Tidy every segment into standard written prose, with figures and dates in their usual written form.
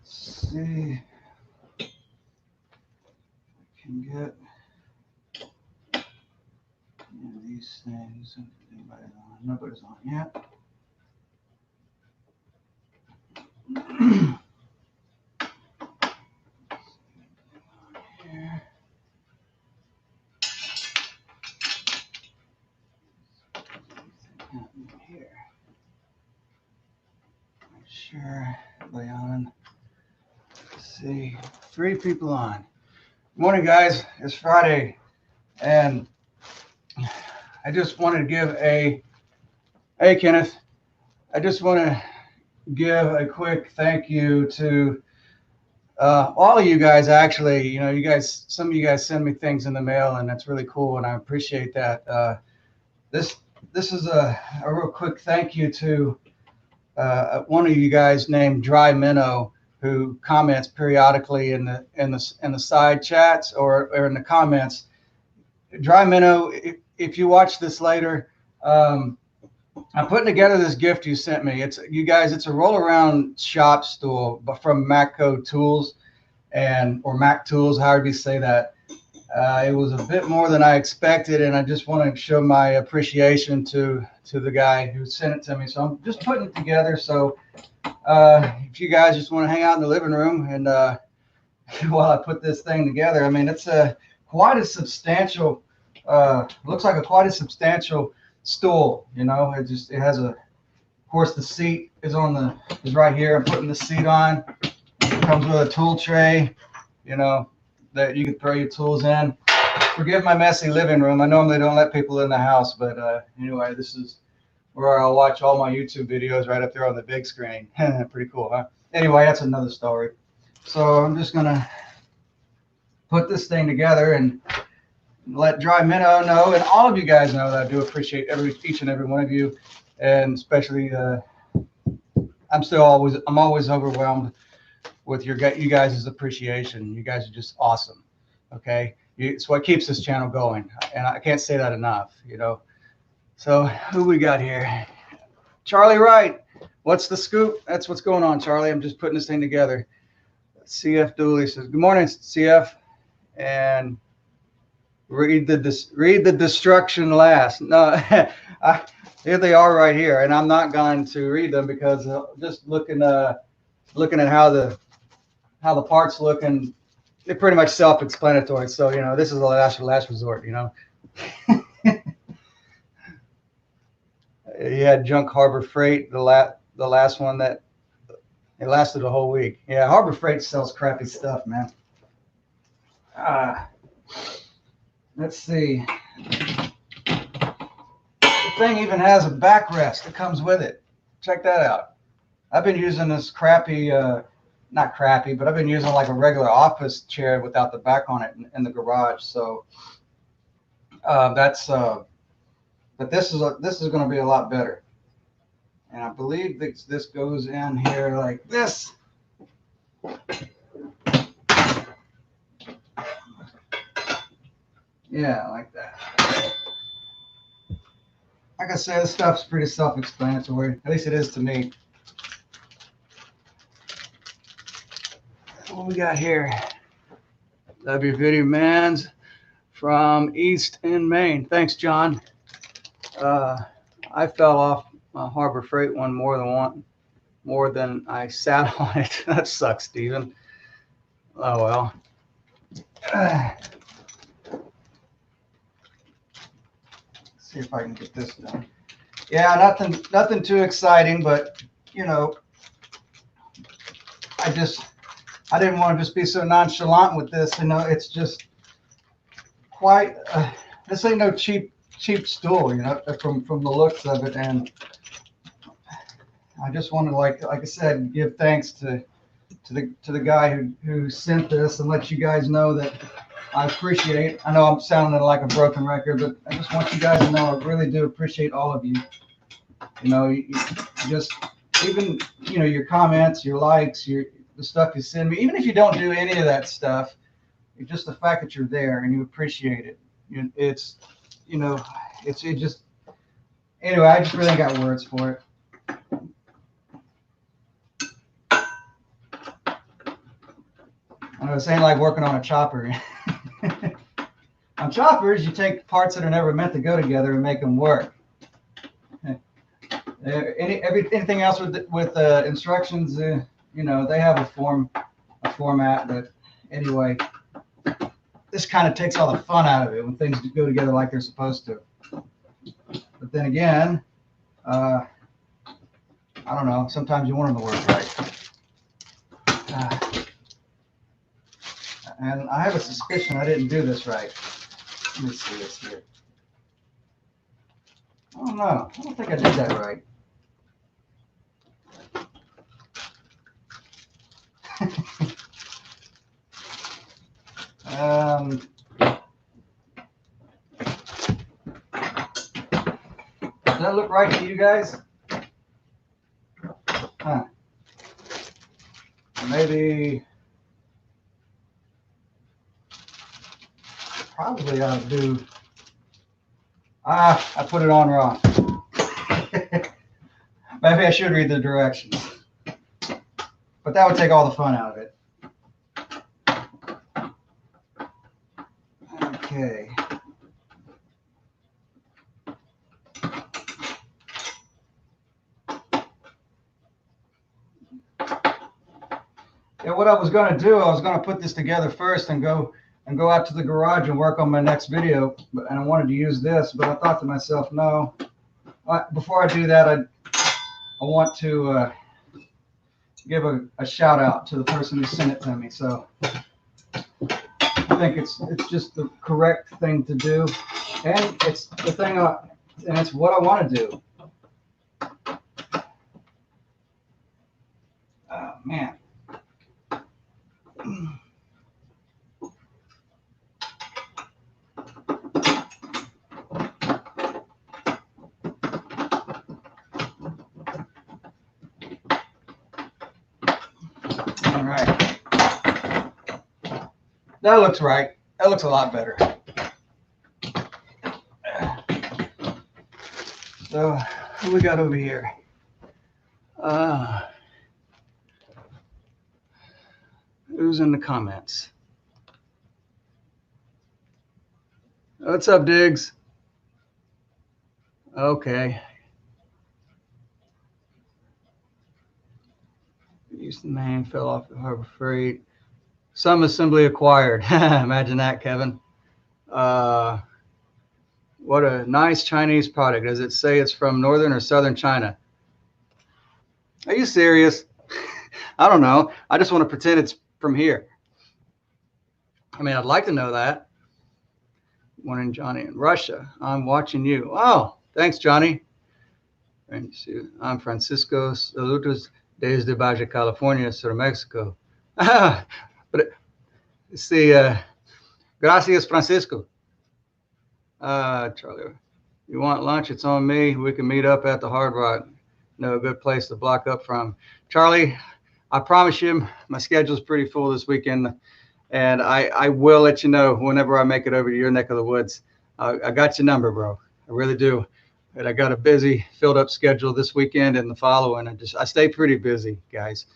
Let's see. I can get these things. Anybody's on? Nobody's on yet. Here. Here. Make sure everybody on. Let's see. 3 people on. Good morning, guys. It's Friday, and I just wanted to give hey, Kenneth. I just want to give a quick thank you to all of you guys. Actually, you know, you guys, some of you guys send me things in the mail, and that's really cool, and I appreciate that. This is a real quick thank you to one of you guys named Dry Minnow, who comments periodically in the side chats or in the comments. Dry Minnow, if you watch this later, I'm putting together this gift you sent me. It's a roll around shop stool from Macco Tools or Mac Tools, however you say that. It was a bit more than I expected, and I just want to show my appreciation to the guy who sent it to me. So I'm just putting it together. So if you guys just want to hang out in the living room and while I put this thing together, I mean, it's quite a substantial. Looks like quite a substantial stool. You know, it has of course the seat is right here. I'm putting the seat on. It comes with a tool tray, you know, that you can throw your tools in. Forgive my messy living room. I normally don't let people in the house, but anyway, this is where I'll watch all my YouTube videos right up there on the big screen. Pretty cool, huh? Anyway, that's another story. So I'm just gonna put this thing together and let Dry Minnow know, and all of you guys know that I do appreciate each and every one of you, and especially I'm always overwhelmed with you guys' appreciation. You guys are just awesome. Okay, it's what keeps this channel going, and I can't say that enough. You know. So who we got here? Charlie Wright. What's the scoop? That's what's going on, Charlie. I'm just putting this thing together. CF Dooley says, "Good morning, CF," and read the destruction last. No, here they are right here, and I'm not going to read them because just looking at how the parts look, and they're pretty much self-explanatory. So you know, this is the last resort. You know. You had Junk Harbor Freight, the last one that it lasted a whole week. Yeah, Harbor Freight sells crappy stuff, man. Let's see. The thing even has a backrest that comes with it. Check that out. I've been using this crappy, not crappy, but I've been using like a regular office chair without the back on it in the garage. So but this is going to be a lot better. And I believe this goes in here like this. Yeah, like that. Like I said, this stuff's pretty self-explanatory. At least it is to me. What we got here? W Video Mans from East in Maine. Thanks, John. I fell off my Harbor Freight one more than I sat on it. That sucks, Steven. Oh well. See if I can get this done. Yeah, nothing too exciting, but you know, I didn't want to just be so nonchalant with this. You know, it's just quite. This ain't no cheap stool, you know, from the looks of it, and I just want to, like I said, give thanks to the guy who sent this, and let you guys know that I appreciate. I know I'm sounding like a broken record, but I just want you guys to know I really do appreciate all of you. You know, you just even, you know, your comments, your likes, the stuff you send me, even if you don't do any of that stuff, it's just the fact that you're there and you appreciate it. It's, you know, it just, anyway, I just really got words for it. This ain't like working on a chopper. On choppers, you take parts that are never meant to go together and make them work. Anything else with instructions, you know, they have a format. But anyway, this kind of takes all the fun out of it when things go together like they're supposed to. But then again, I don't know. Sometimes you want them to work right. And I have a suspicion I didn't do this right. Let me see this here. I don't know. I don't think I did that right. Does that look right to you guys? Huh. Maybe. Probably ought to do. I put it on wrong. Maybe I should read the directions. But that would take all the fun out of it. Okay. Yeah, what I was going to do, I was going to put this together first and go out to the garage and work on my next video. And I wanted to use this, but I thought to myself, no. Before I do that, I want to give a shout out to the person who sent it to me. So I think it's just the correct thing to do, and it's the thing, and it's what I want to do. Oh man. All right. That looks right. That looks a lot better. So, what we got over here? Who's in the comments? What's up, Diggs? Okay. Houston, Maine fell off the Harbor Freight. Some assembly acquired. Imagine that, Kevin. What a nice Chinese product. Does it say it's from northern or southern China? Are you serious? I don't know. I just want to pretend it's from here. I mean, I'd like to know that. Morning, Johnny in Russia. I'm watching you. Oh, thanks, Johnny. I'm Francisco. Saludos desde Baja California, Sur Mexico. But see, gracias, Francisco. Charlie, you want lunch? It's on me. We can meet up at the Hard Rock. No, a good place to block up from. Charlie, I promise you, my schedule's pretty full this weekend, and I will let you know whenever I make it over to your neck of the woods. I got your number, bro. I really do. And I got a busy, filled up schedule this weekend and the following. I stay pretty busy, guys.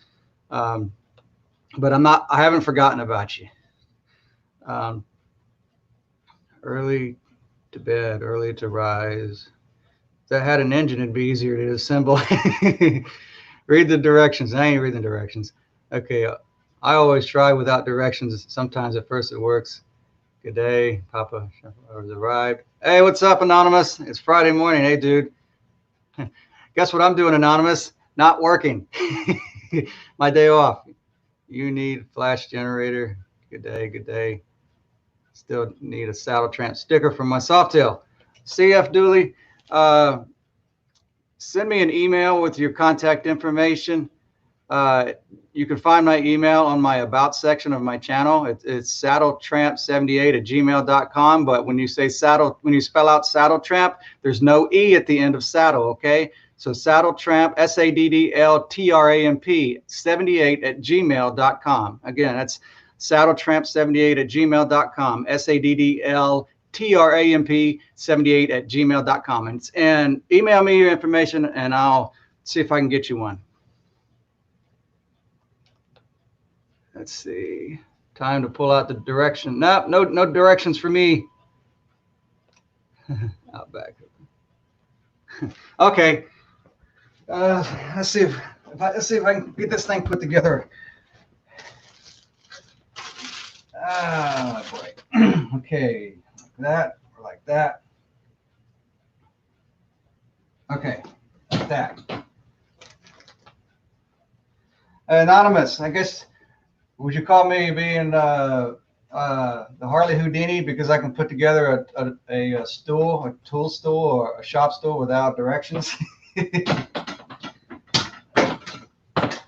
But I haven't forgotten about you. Early to bed, early to rise. If that had an engine, it'd be easier to assemble. Read the directions. I ain't reading directions. Okay. I always try without directions. Sometimes at first it works. Good day, Papa has arrived. Hey, what's up, Anonymous? It's Friday morning. Hey, dude. Guess what I'm doing, Anonymous? Not working. My day off. You need flash generator. Good day, good day. Still need a Saddle Tramp sticker from my Softail. CF Dooley, send me an email with your contact information. You can find my email on my about section of my channel. It's saddletramp78@gmail.com. But when you spell out Saddle Tramp, there's no E at the end of saddle, okay? So Saddletramp, SADDLTRAMP 78@gmail.com. Again, that's saddletramp78@gmail.com, SADDLTRAMP 78@gmail.com. And email me your information and I'll see if I can get you one. Let's see. Time to pull out the direction. Nope, no directions for me. Out back. Okay. Let's see if I can get this thing put together. Ah, boy. Okay, like that or like that. Okay, like that. Anonymous, I guess, would you call me being the Harley Houdini because I can put together a stool, a tool stool, or a shop stool without directions?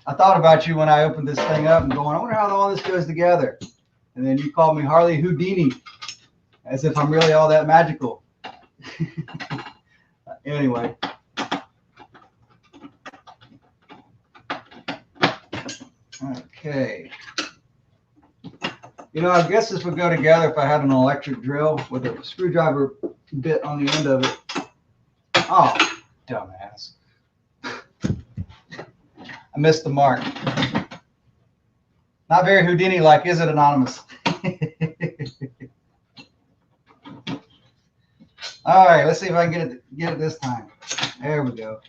I thought about you when I opened this thing up and going, I wonder how all this goes together. And then you called me Harley Houdini, as if I'm really all that magical. Anyway. Okay. You know, I guess this would go together if I had an electric drill with a screwdriver bit on the end of it. Oh, dumbass. I missed the mark. Not very Houdini-like, is it, Anonymous? All right, let's see if I can get it this time. There we go.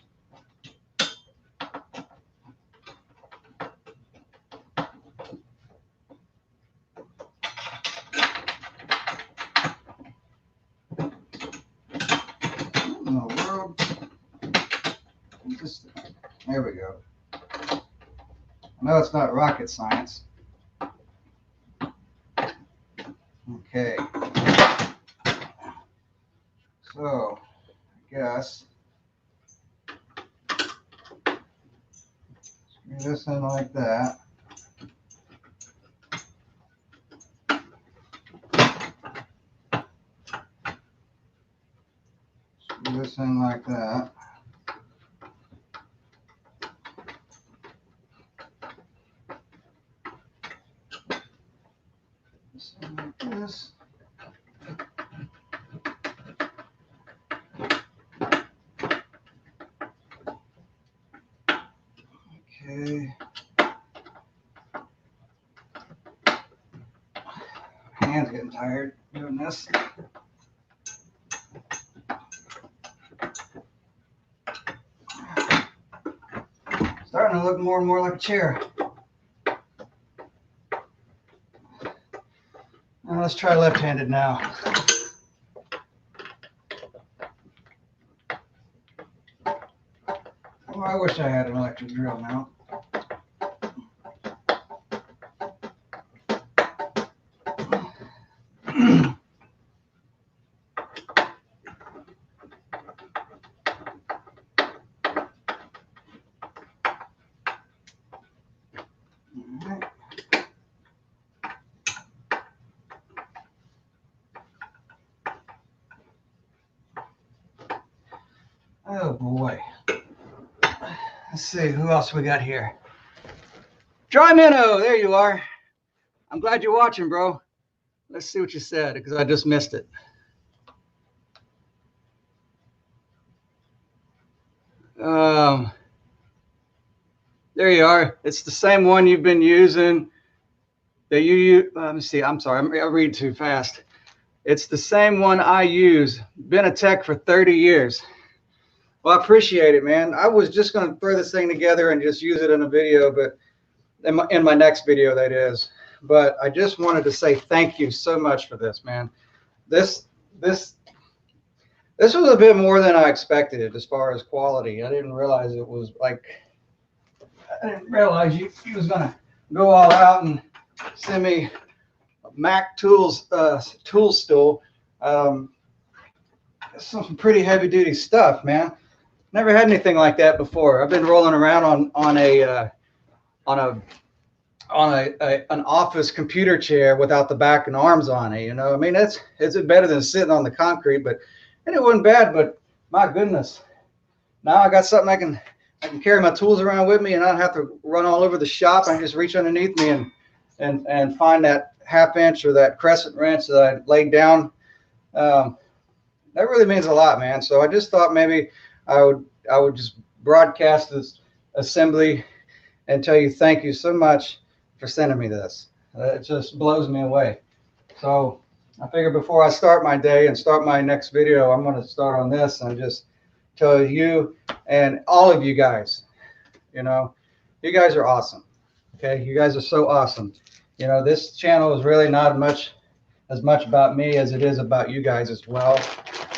What in the world? There we go. I know it's not rocket science. Okay. So, I guess screw this in like that. Screw this in like that. This in like this. Okay. Hands getting tired doing this. Starting to look more and more like a chair. Now let's try left-handed now. Oh, I wish I had an electric drill now. Oh boy. Let's see, who else we got here? Dry Minnow, there you are. I'm glad you're watching, bro. Let's see what you said, because I just missed it. There you are. It's the same one you've been using. That you use. Let me see. I'm sorry. I read too fast. It's the same one I use. Been a tech for 30 years. Well, I appreciate it, man. I was just going to throw this thing together and just use it in a video, but in my next video, that is. But I just wanted to say thank you so much for this, man. This was a bit more than I expected as far as quality. I didn't realize it was like. I didn't realize you was going to go all out and send me a Mac Tools tool stool. Some pretty heavy duty stuff, man. Never had anything like that before. I've been rolling around on an office computer chair without the back and arms on it. You know, I mean, it's better than sitting on the concrete, and it wasn't bad. But my goodness, now I got something I can carry my tools around with me, and I don't have to run all over the shop. I can just reach underneath me and find that 1/2 inch or that crescent wrench that I laid down. That really means a lot, man. So I just thought maybe I would just broadcast this assembly and tell you thank you so much for sending me this. It just blows me away. So I figure before I start my day and start my next video, I'm going to start on this and just tell you and all of you guys, you know, you guys are awesome. Okay, you guys are so awesome. You know, this channel is really not as much about me as it is about you guys as well,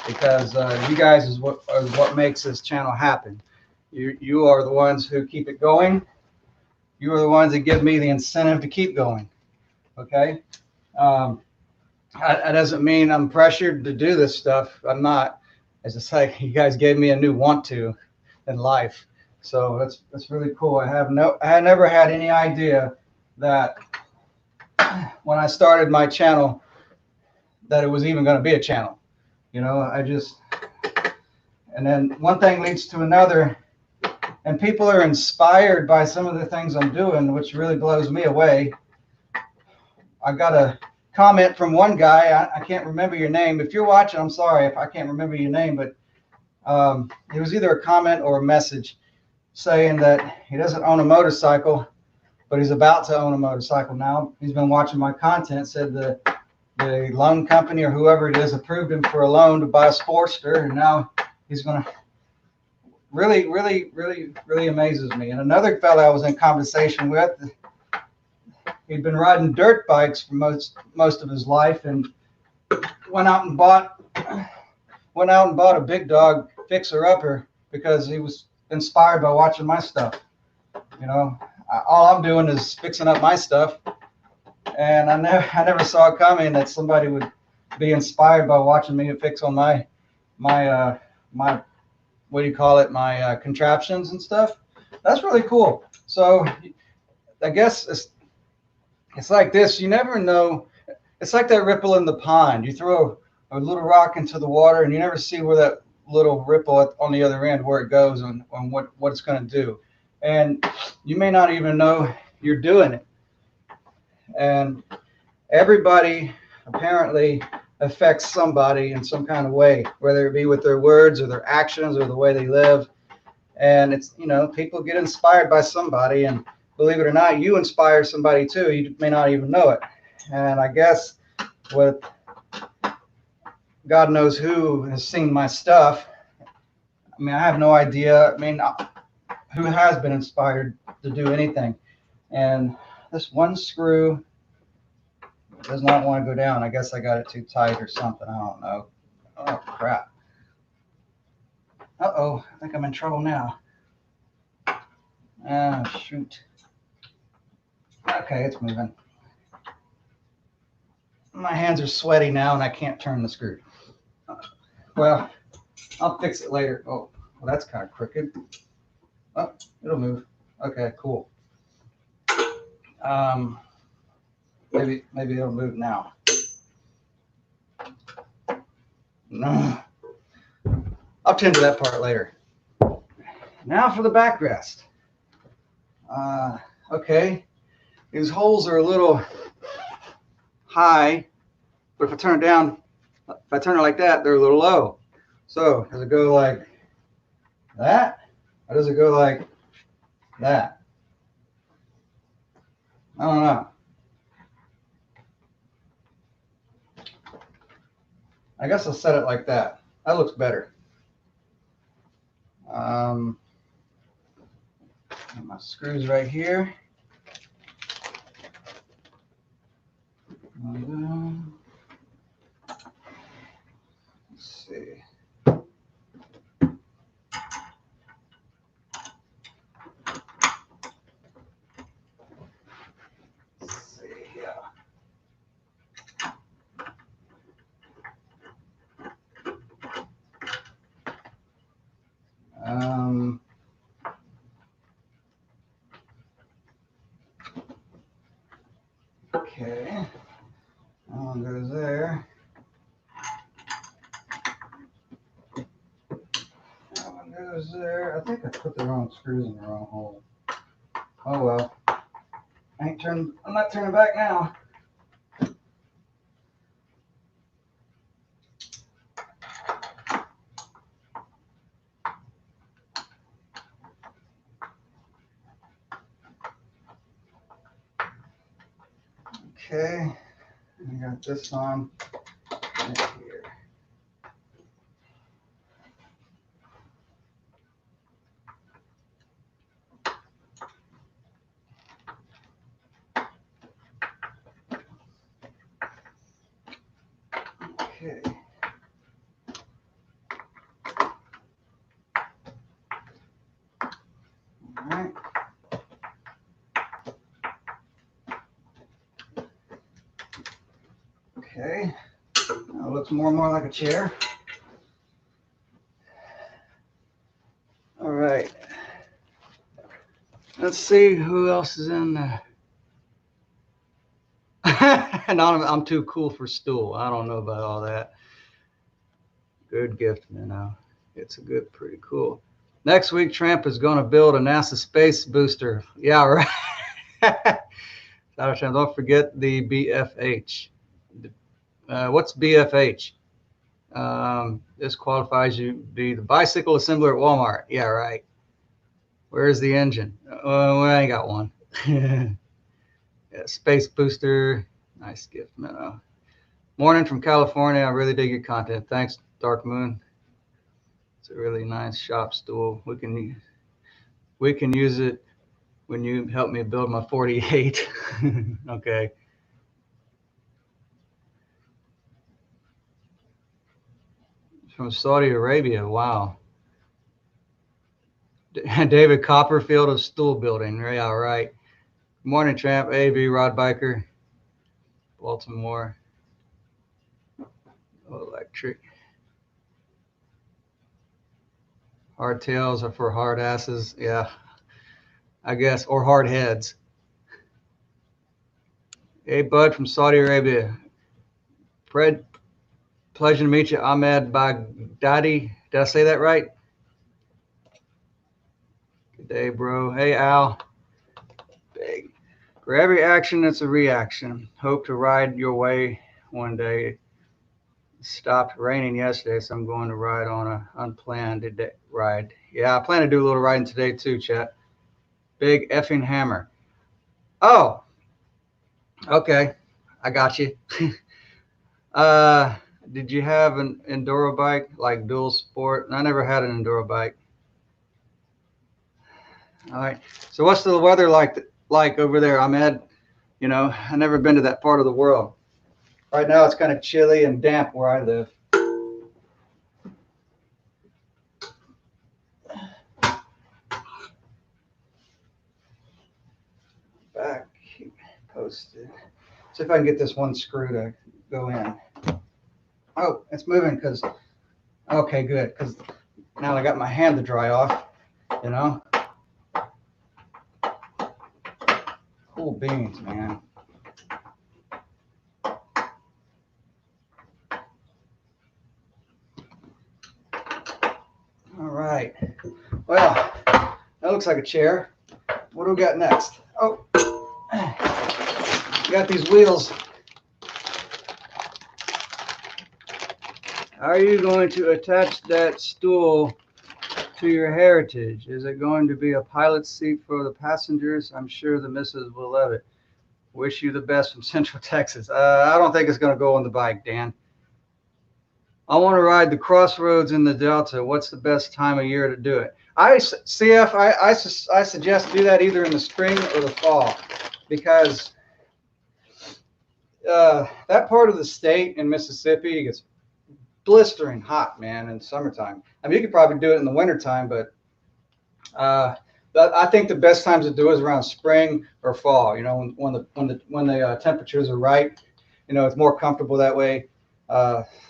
because you guys is what makes this channel happen. You are the ones who keep it going. You are the ones that give me the incentive to keep going. Okay. That doesn't mean I'm pressured to do this stuff. I'm not. It's just like you guys gave me a new want to in life. So that's really cool. I had never had any idea that when I started my channel that it was even going to be a channel. You know, and then one thing leads to another, and people are inspired by some of the things I'm doing, which really blows me away. I got a comment from one guy. I can't remember your name. If you're watching, I'm sorry if I can't remember your name, but it was either a comment or a message saying that he doesn't own a motorcycle, but he's about to own a motorcycle now. He's been watching my content, said the loan company or whoever it is approved him for a loan to buy a Sportster, and now he's going to really amazes me. And another fellow I was in conversation with, he'd been riding dirt bikes for most of his life, and went out and bought a big dog fixer-upper because he was inspired by watching my stuff. You know, all I'm doing is fixing up my stuff, and I never saw it coming that somebody would be inspired by watching me fix on my what do you call it, my contraptions and stuff. That's really cool. So I guess it's like this. You never know. It's like that ripple in the pond. You throw a little rock into the water, and you never see where that little ripple on the other end, where it goes and what it's going to do. And you may not even know you're doing it. And everybody apparently affects somebody in some kind of way, whether it be with their words or their actions or the way they live. And it's, you know, people get inspired by somebody, and believe it or not, you inspire somebody too. You may not even know it. And I guess with God knows who has seen my stuff. I mean, I have no idea. I mean, who has been inspired to do anything? And this one screw does not want to go down. I guess I got it too tight or something. I don't know. Oh, crap. Uh-oh. I think I'm in trouble now. Ah, shoot. Okay, it's moving. My hands are sweaty now, and I can't turn the screw. Well, I'll fix it later. Oh, well, that's kind of crooked. Oh, it'll move. Okay, cool. Maybe it'll move now. No. I'll tend to that part later. Now for the backrest. Okay, these holes are a little high, but if I turn it down, if I turn it like that, they're a little low. So does it go like that, or does it go like that? I don't know. I guess I'll set it like that. That looks better. My screws right here. Let's see. Okay, that one goes there. That one goes there. I think I put the wrong screws in the wrong hole. Oh well. I'm not turning back now. Okay, I got this on right here. Okay. All right. Okay. Now it looks more and more like a chair. All right. Let's see who else is in there. And I'm too cool for stool. I don't know about all that. Good gift, Minnow. It's a good, pretty cool. Next week, Tramp is going to build a NASA space booster. Yeah, right. Don't forget the BFH. What's BFH? This qualifies you to be the bicycle assembler at Walmart. Yeah, right. Where's the engine? I ain't got one. Yeah, space booster. Nice gift, Minnow. Morning from California. I really dig your content. Thanks, Dark Moon. It's a really nice shop stool. We can use it when you help me build my 48. Okay. From Saudi Arabia. Wow. David Copperfield of stool building. Yeah, right. Morning, Tramp. AV Rod Biker. Baltimore. Electric. Hardtails are for hard asses. Yeah, I guess. Or hard heads. Hey, Bud from Saudi Arabia. Fred, pleasure to meet you. Ahmed Baghdadi. Did I say that right? Good day, bro. Hey, Al. Big. For every action, it's a reaction. Hope to ride your way one day. It stopped raining yesterday, so I'm going to ride on an unplanned ride. Yeah, I plan to do a little riding today too, chat. Big effing hammer. Oh, okay. I got you. Did you have an enduro bike like dual sport? I never had an enduro bike. All right. So what's the weather like over there, Ahmed? You know, I've never been to that part of the world. Right now it's kind of chilly and damp where I live. Back posted. See if I can get this one screw to go in. Oh, it's moving because, okay, good. Because now I got my hand to dry off, you know. Cool beans, man. All right. Well, that looks like a chair. What do we got next? Oh, we got these wheels. How are you going to attach that stool to your Heritage? Is it going to be a pilot seat for the passengers? I'm sure the missus will love it. Wish you the best from Central Texas. I don't think it's going to go on the bike, Dan. I want to ride the Crossroads in the Delta. What's the best time of year to do it? I suggest do that either in the spring or the fall, because that part of the state in Mississippi gets blistering hot, man, in summertime. I mean, you could probably do it in the wintertime, but I think the best times to do it is around spring or fall. You know, when the temperatures are right. You know, it's more comfortable that way.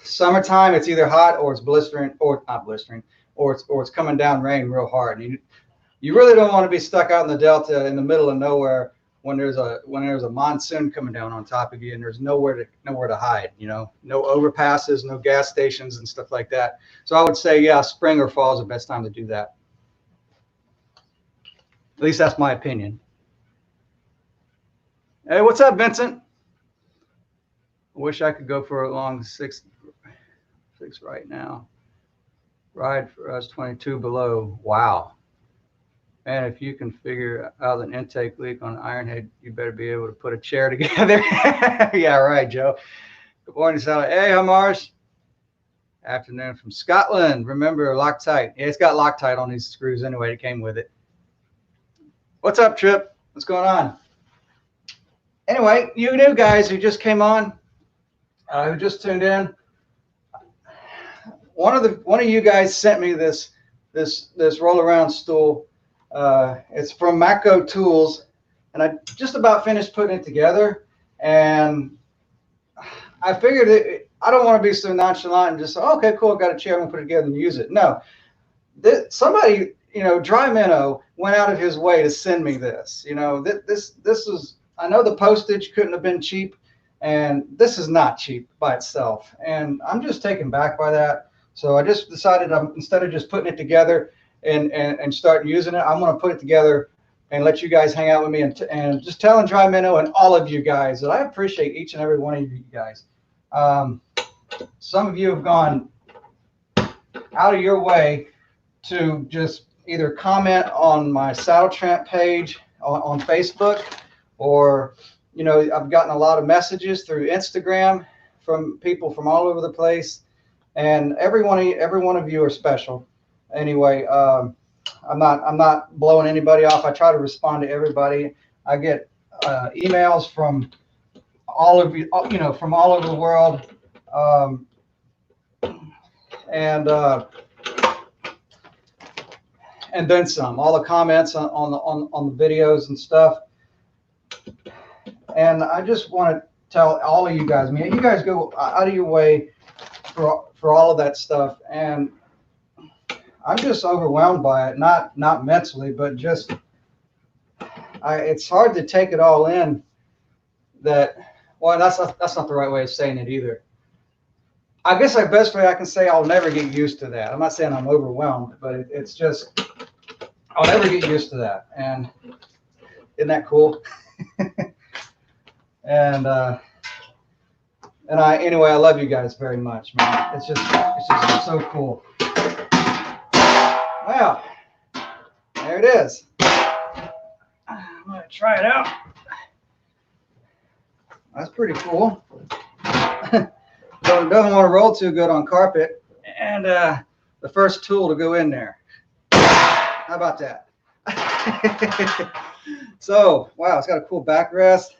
Summertime, it's either hot or it's blistering, or not blistering, or it's coming down rain real hard. You really don't want to be stuck out in the Delta in the middle of nowhere when there's a monsoon coming down on top of you and there's nowhere to hide. You know, no overpasses, no gas stations and stuff like that. So I would say, yeah, spring or fall is the best time to do that. At least that's my opinion. Hey, what's up, Vincent? I wish I could go for a long six right now. Ride for us 22 below. Wow. Man, if you can figure out an intake leak on Ironhead, you better be able to put a chair together. Yeah, right, Joe. Good morning, Sally. Hey, Hamars. Afternoon from Scotland. Remember, Loctite. Yeah, it's got Loctite on these screws anyway. It came with it. What's up, Trip? What's going on? Anyway, you new guys who just came on, who just tuned in, one of you guys sent me this roll around stool. It's from Mako Tools, and I just about finished putting it together. And I figured I don't want to be so nonchalant and just say, oh, okay, cool, I've got a chair, I'm gonna put it together and use it. No, somebody, Dry Minnow went out of his way to send me this. This is, I know the postage couldn't have been cheap, and this is not cheap by itself. And I'm just taken back by that. So I just decided instead of just putting it together and start using it, I'm going to put it together and let you guys hang out with me and just telling Dry Minnow and all of you guys that I appreciate each and every one of you guys. Some of you have gone out of your way to just either comment on my Saddle Tramp page on Facebook, or I've gotten a lot of messages through Instagram from people from all over the place, and every one of you are special. Anyway, I'm not blowing anybody off. I try to respond to everybody. I get emails from all of you, from all over the world, and then some. All the comments on the videos and stuff. And I just want to tell all of you guys, man, you guys go out of your way for all of that stuff, and I'm just overwhelmed by it. Not mentally, but just it's hard to take it all in. That's not the right way of saying it either. I guess the best way I can say, I'll never get used to that. I'm not saying I'm overwhelmed, but it's just, I'll never get used to that. And isn't that cool? And anyway, I love you guys very much, man. It's just so cool. Well, there it is. I'm gonna try it out. That's pretty cool. It doesn't want to roll too good on carpet, and the first tool to go in there. How about that? So, wow, it's got a cool backrest.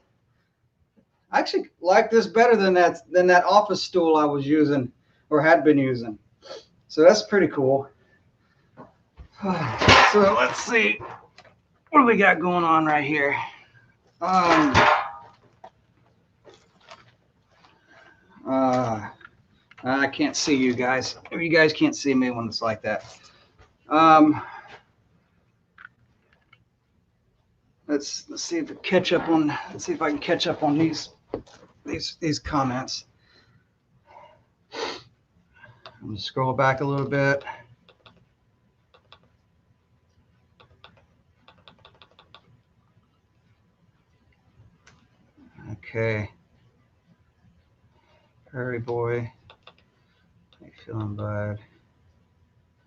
I actually like this better than that office stool I was using or had been using. So that's pretty cool. So let's see, what do we got going on right here? I can't see you guys. You guys can't see me when it's like that. Let's see if I catch up on. Let's see if I can catch up on these comments. I'm gonna scroll back a little bit. Okay. Prairie Boy. How you feeling, bud?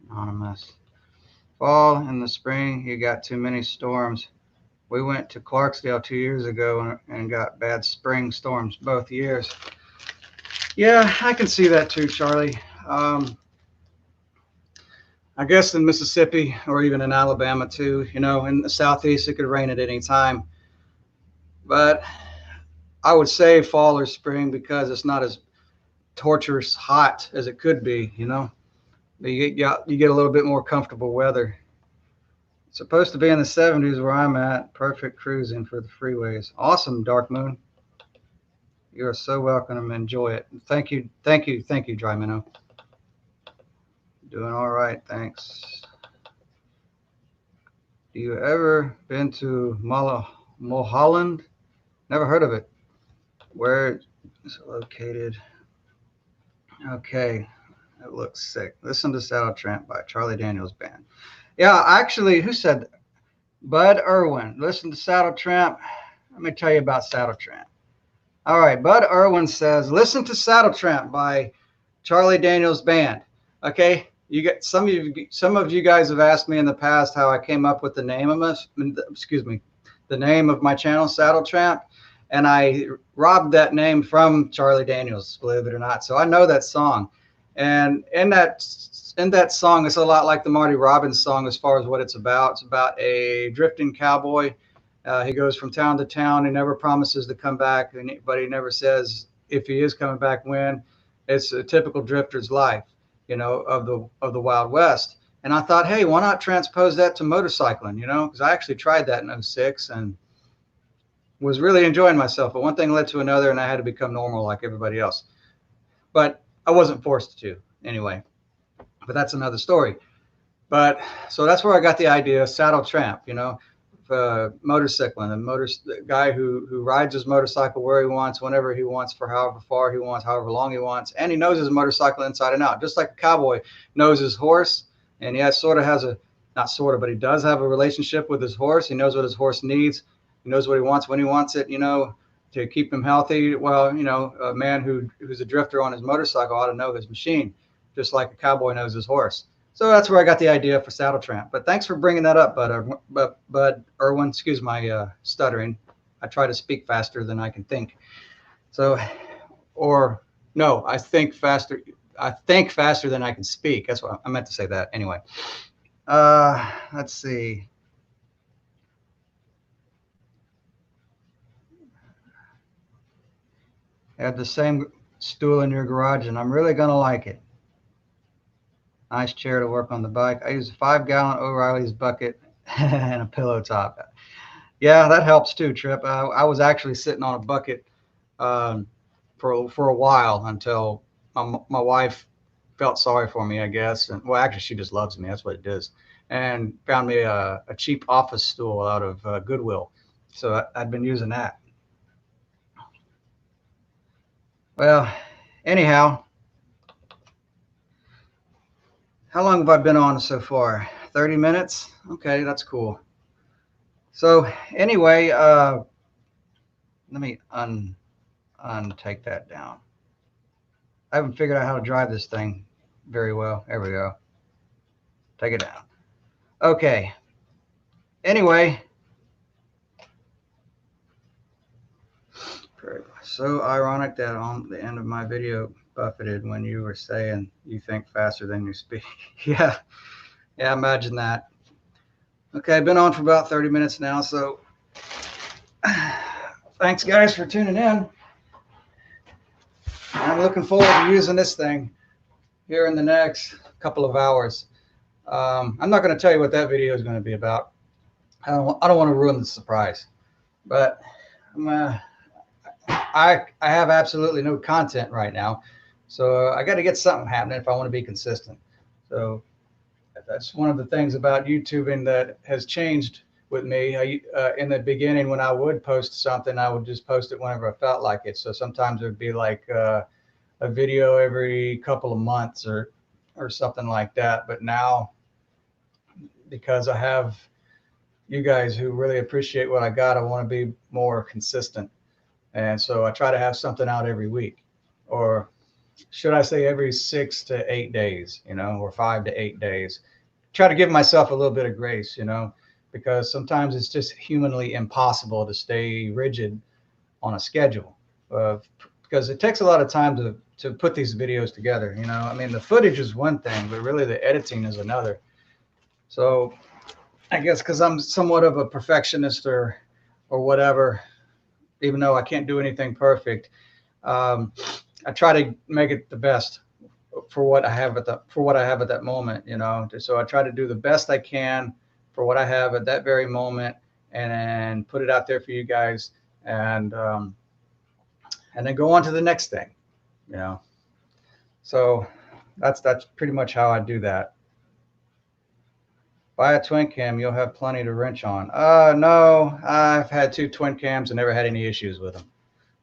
Anonymous. Fall and the spring, you got too many storms. We went to Clarksdale 2 years ago and got bad spring storms both years. Yeah, I can see that too, Charlie. I guess in Mississippi or even in Alabama too, in the southeast, it could rain at any time. But I would say fall or spring because it's not as torturous hot as it could be, But you get a little bit more comfortable weather. It's supposed to be in the 70s where I'm at. Perfect cruising for the freeways. Awesome, Dark Moon. You are so welcome and enjoy it. Thank you, Dry Minnow. Doing all right, thanks. Do you ever been to Mulholland? Never heard of it. Where is it located? Okay, that looks sick. Listen to Saddle Tramp by Charlie Daniels Band. Yeah, actually, who said that? Bud Irwin. Listen to Saddle Tramp. Let me tell you about Saddle Tramp. All right, Bud Irwin says, listen to Saddle Tramp by Charlie Daniels Band. Okay, you get some of you guys have asked me in the past how I came up with the name of us. Excuse me, the name of my channel, Saddle Tramp, and I robbed that name from Charlie Daniels, believe it or not. So I know that song, and in that song, it's a lot like the Marty Robbins song as far as what it's about. It's about a drifting cowboy. He goes from town to town. He never promises to come back, but he never says if he is coming back when. It's a typical drifter's life, you know, of the Wild West. And I thought, hey, why not transpose that to motorcycling, you know, because I actually tried that in '06 and was really enjoying myself. But one thing led to another, and I had to become normal like everybody else. But I wasn't forced to anyway. But that's another story. But so that's where I got the idea, Saddle Tramp, you know, motorcycling, the guy who rides his motorcycle where he wants, whenever he wants, for however far he wants, however long he wants, and he knows his motorcycle inside and out, just like a cowboy knows his horse. And he sort of has a, not sort of, but he does have a relationship with his horse. He knows what his horse needs. He knows what he wants when he wants it, you know, to keep him healthy. Well, you know, a man who's a drifter on his motorcycle ought to know his machine, just like a cowboy knows his horse. So that's where I got the idea for Saddle Tramp. But thanks for bringing that up, Bud Irwin. Excuse my stuttering. I try to speak faster than I can think. So, or no, I think faster. I think faster than I can speak. That's what I meant to say. That anyway. Let's see. I have the same stool in your garage, and I'm really gonna like it. Nice chair to work on the bike. I use a 5-gallon O'Reilly's bucket and a pillow top. Yeah, that helps too, Trip. I was actually sitting on a bucket for a while until my wife felt sorry for me, I guess. And well, actually, she just loves me. That's what it is. And found me a cheap office stool out of Goodwill. So I'd been using that. Well, anyhow, how long have I been on so far? 30 minutes? Okay, that's cool. So anyway, let me untake that down. I haven't figured out how to drive this thing very well. There we go. Take it down. Okay. Anyway, so ironic that on the end of my video buffeted when you were saying you think faster than you speak. Yeah, imagine that. Okay, I've been on for about 30 minutes now, so thanks guys for tuning in. I'm looking forward to using this thing here in the next couple of hours. I'm not going to tell you what that video is going to be about. I don't want to ruin the surprise, but I have absolutely no content right now, so I got to get something happening if I want to be consistent. So that's one of the things about YouTubing that has changed with me. In the beginning, when I would post something, I would just post it whenever I felt like it. So sometimes it would be like a video every couple of months or something like that. But now, because I have you guys who really appreciate what I got, I want to be more consistent. And so I try to have something out every week, or should I say every 6 to 8 days, you know, or 5 to 8 days. Try to give myself a little bit of grace, you know, because sometimes it's just humanly impossible to stay rigid on a schedule, because it takes a lot of time to put these videos together. You know, I mean, the footage is one thing, but really the editing is another. So I guess because I'm somewhat of a perfectionist or whatever, even though I can't do anything perfect, I try to make it the best for what I have at that moment, you know. So I try to do the best I can for what I have at that very moment, and put it out there for you guys, and then go on to the next thing, you know. So that's pretty much how I do that. Buy a twin cam, you'll have plenty to wrench on. No, I've had 2 twin cams and never had any issues with them.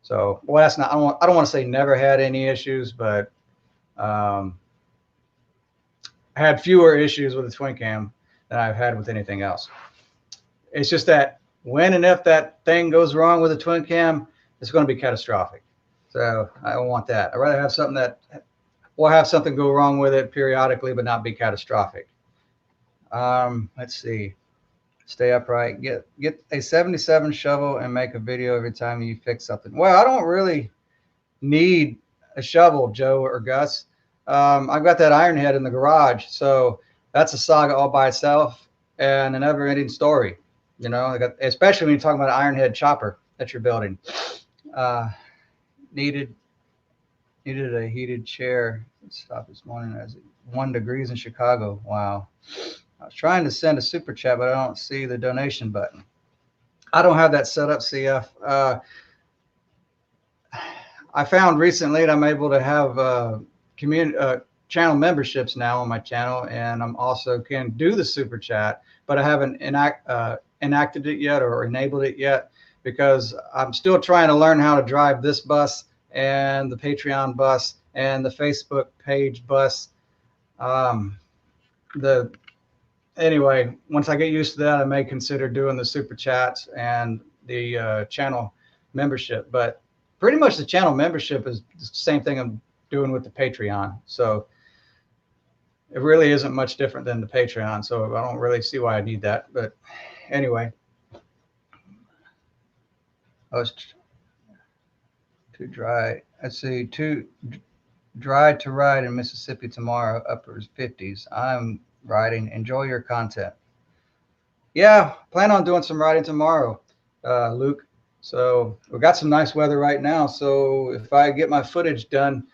So, well, that's not, I don't want to say never had any issues, but I had fewer issues with a twin cam than I've had with anything else. It's just that when and if that thing goes wrong with a twin cam, it's going to be catastrophic. So I don't want that. I'd rather have something that we'll have something go wrong with it periodically, but not be catastrophic. Let's see. Stay upright. Get a 77 shovel and make a video every time you fix something. Well, I don't really need a shovel, Joe or Gus. I've got that iron head in the garage, so that's a saga all by itself and a never-ending story. You know, especially when you're talking about an iron head chopper that you're building. Needed a heated chair. Stop this morning as 1 degree in Chicago. Wow. I was trying to send a super chat, but I don't see the donation button. I don't have that set up, CF. I found recently that I'm able to have channel memberships now on my channel, and I'm also can do the super chat, but I haven't enacted it yet or enabled it yet because I'm still trying to learn how to drive this bus and the Patreon bus and the Facebook page bus. Anyway, once I get used to that, I may consider doing the super chats and the channel membership. But pretty much the channel membership is the same thing I'm doing with the Patreon. So it really isn't much different than the Patreon. So I don't really see why I need that. But anyway, I was too dry. Let's see, too dry to ride in Mississippi tomorrow, upper 50s. I'm riding. Enjoy your content. Yeah, plan on doing some riding tomorrow, Luke. So we've got some nice weather right now. So if I get my footage done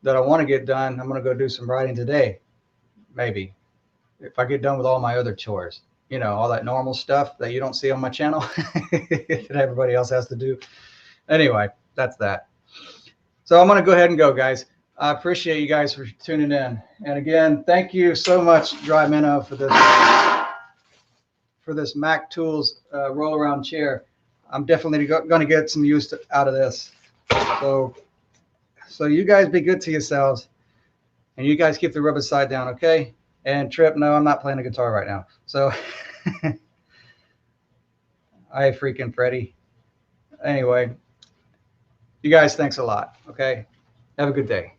that I want to get done, I'm going to go do some riding today. Maybe if I get done with all my other chores, you know, all that normal stuff that you don't see on my channel that everybody else has to do. Anyway, that's that. So I'm going to go ahead and go, guys. I appreciate you guys for tuning in. And again, thank you so much, Dry Minnow, for this Mac Tools roll around chair. I'm definitely going to get some use out of this. So you guys be good to yourselves, and you guys keep the rubber side down, okay? And Trip, no, I'm not playing the guitar right now. So, I freaking Freddie. Anyway, you guys, thanks a lot, okay? Have a good day.